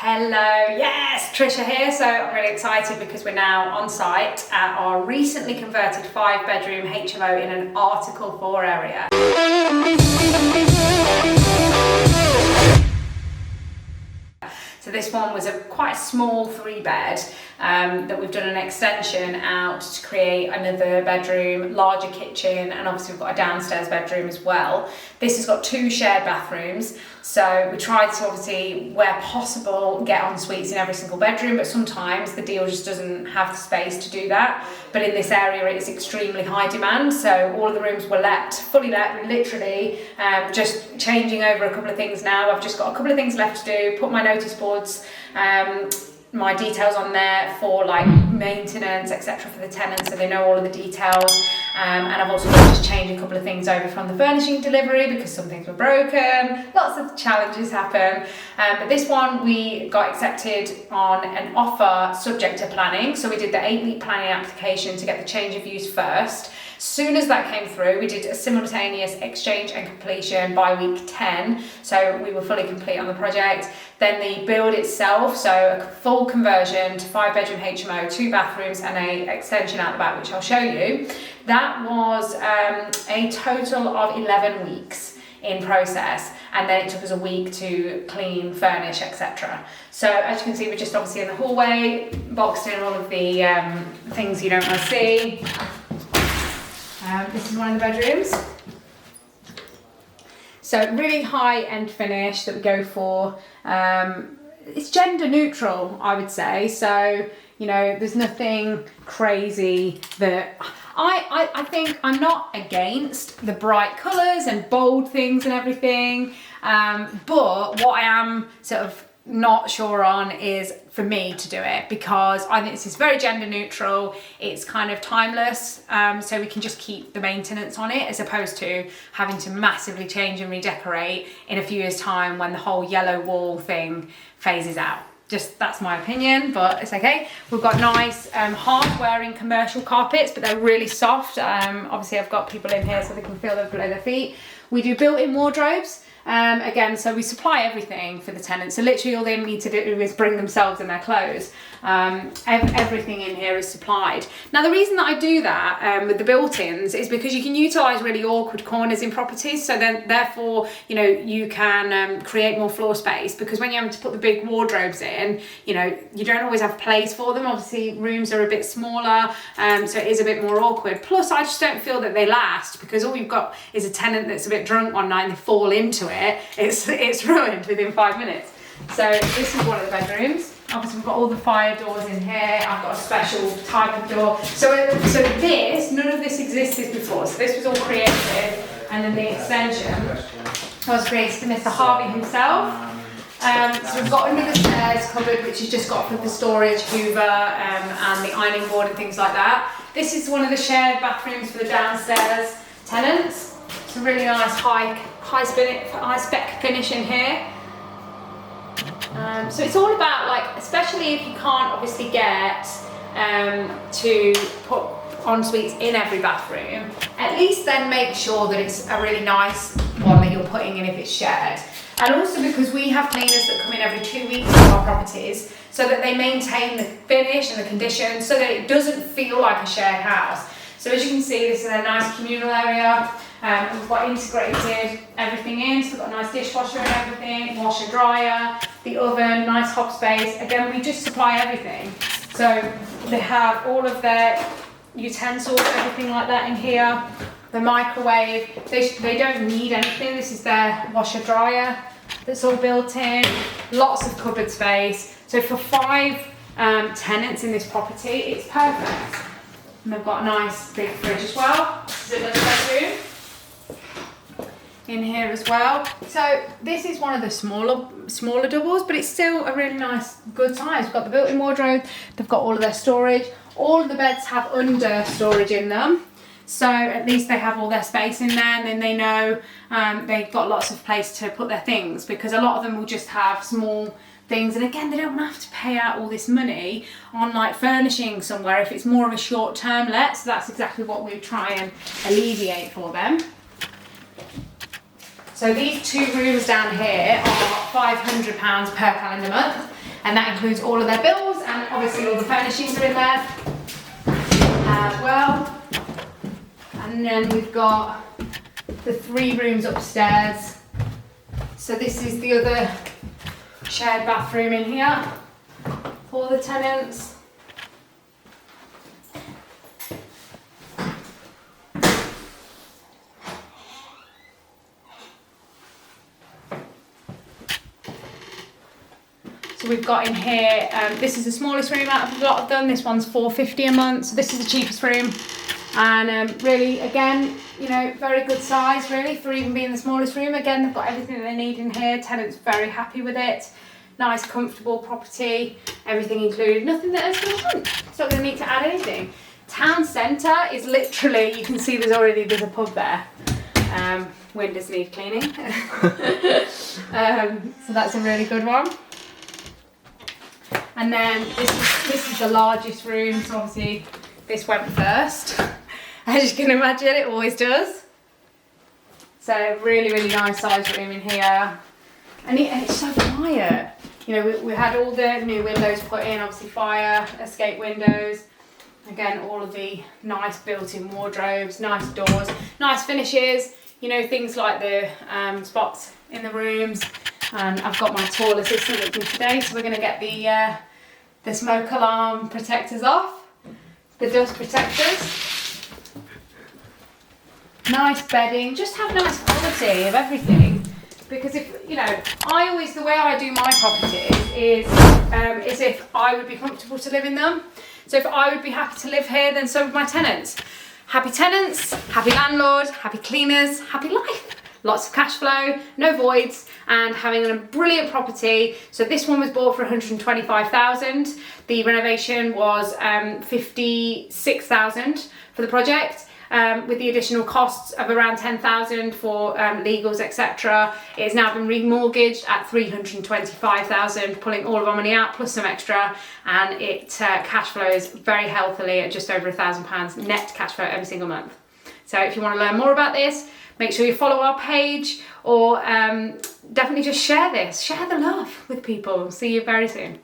Hello, yes, Trisha here. So I'm really excited because we're now on site at our recently converted 5-bedroom HMO in an Article 4 area. So this one was quite a small 3-bed that we've done an extension out to create another bedroom, larger kitchen, and obviously we've got a downstairs bedroom as well. This has got 2 shared bathrooms. So we tried to obviously, where possible, get en suites in every single bedroom, but sometimes the deal just doesn't have the space to do that. But in this area, it is extremely high demand. So all of the rooms were fully let, literally, just changing over a couple of things now. I've just got a couple of things left to do, put my notice boards, my details on there for like maintenance, etc. for the tenants, so they know all of the details. And I've also got to just change a couple of things over from the furnishing delivery because some things were broken. Lots of challenges happen. But this one we got accepted on an offer subject to planning. So we did the 8-week planning application to get the change of use first. Soon as that came through, we did a simultaneous exchange and completion by week 10. So we were fully complete on the project. Then the build itself, so a full conversion to 5-bedroom HMO, 2 bathrooms and an extension out the back, which I'll show you. That was a total of 11 weeks in process, and then it took us a week to clean, furnish, etc. So as you can see, we're just obviously in the hallway, boxed in all of the things you don't want to see. This is one of the bedrooms. So really high-end finish that we go for. It's gender neutral, I would say. So, you know, there's nothing crazy that... I think I'm not against the bright colours and bold things and everything. But what I am sort of not sure on is for me to do it, because I think this is very gender neutral. It's kind of timeless, so we can just keep the maintenance on it as opposed to having to massively change and redecorate in a few years' time when the whole yellow wall thing phases out. Just that's my opinion, but it's okay. We've got nice hard-wearing commercial carpets, but they're really soft. Obviously I've got people in here so they can feel them below their feet. We do built-in wardrobes. Again, so we supply everything for the tenants. So literally all they need to do is bring themselves and their clothes. Everything in here is supplied. Now the reason that I do that with the built-ins is because you can utilise really awkward corners in properties. So then therefore, you know, you can create more floor space, because when you have to put the big wardrobes in, you know, you don't always have place for them. Obviously rooms are a bit smaller, so it is a bit more awkward. Plus I just don't feel that they last, because all you've got is a tenant that's a bit drunk one night and they fall into it. It's ruined within 5 minutes. So this is one of the bedrooms. Obviously we've got all the fire doors in here. I've got a special type of door. So this, none of this existed before. So this was all created, and then the extension was created by Mr. Harvey himself. So we've got under the stairs cupboard, which has just got for the storage, Hoover, and the ironing board and things like that. This is one of the shared bathrooms for the downstairs tenants. It's a really nice high spec finish in here. So it's all about, like, especially if you can't obviously get to put en suites in every bathroom, at least then make sure that it's a really nice one that you're putting in if it's shared. And also because we have cleaners that come in every 2 weeks to our properties, so that they maintain the finish and the condition so that it doesn't feel like a shared house. So as you can see, this is a nice communal area. We've got integrated everything in, so we've got a nice dishwasher and everything, washer, dryer, the oven, nice hob space. Again, we just supply everything. So they have all of their utensils, everything like that in here. The microwave, they don't need anything. This is their washer, dryer that's all built in. Lots of cupboard space. So for 5 tenants in this property, it's perfect. And they've got a nice big fridge as well. This is another bedroom in here as well. So this is one of the smaller doubles, but it's still a really nice, good size. We've got the built-in wardrobe. They've got all of their storage. All of the beds have under storage in them. So at least they have all their space in there, and then they know they've got lots of place to put their things, because a lot of them will just have small things, and again, they don't have to pay out all this money on like furnishing somewhere if it's more of a short-term let. So that's exactly what we try and alleviate for them. So these 2 rooms down here are £500 per calendar month. and that includes all of their bills, and obviously all the furnishings are in there as well. And then we've got the 3 rooms upstairs. So this is the other shared bathroom in here for the tenants. So we've got in here, this is the smallest room out of a lot of them. This one's $450 a month, so this is the cheapest room. And really, again, you know, very good size really for even being the smallest room. Again, they've got everything that they need in here. Tenants very happy with it. Nice, comfortable property, everything included. Nothing that is going to want. It's not going to need to add anything. Town centre is literally, you can see there's a pub there. Windows need cleaning. So that's a really good one. And then this is the largest room, so obviously this went first. As you can imagine, it always does. So really, really nice size room in here. And it's so quiet. You know, we had all the new windows put in, obviously fire, escape windows. Again, all of the nice built-in wardrobes, nice doors, nice finishes. You know, things like the spots in the rooms. And I've got my tall assistant with me today, so we're going to get the smoke alarm protectors off, the dust protectors. Nice bedding, just have nice quality of everything. Because if, you know, the way I do my properties is if I would be comfortable to live in them. So if I would be happy to live here, then so would my tenants. Happy tenants, happy landlord, happy cleaners, happy life. Lots of cash flow, no voids, and having a brilliant property. So this one was bought for 125,000. The renovation was 56,000 for the project. With the additional costs of around 10,000 for legals, etc. It has now been remortgaged at 325,000, pulling all of our money out plus some extra, and it cash flows very healthily at just over £1,000 net cash flow every single month. So if you want to learn more about this, make sure you follow our page, or definitely just share this, share the love with people. See you very soon.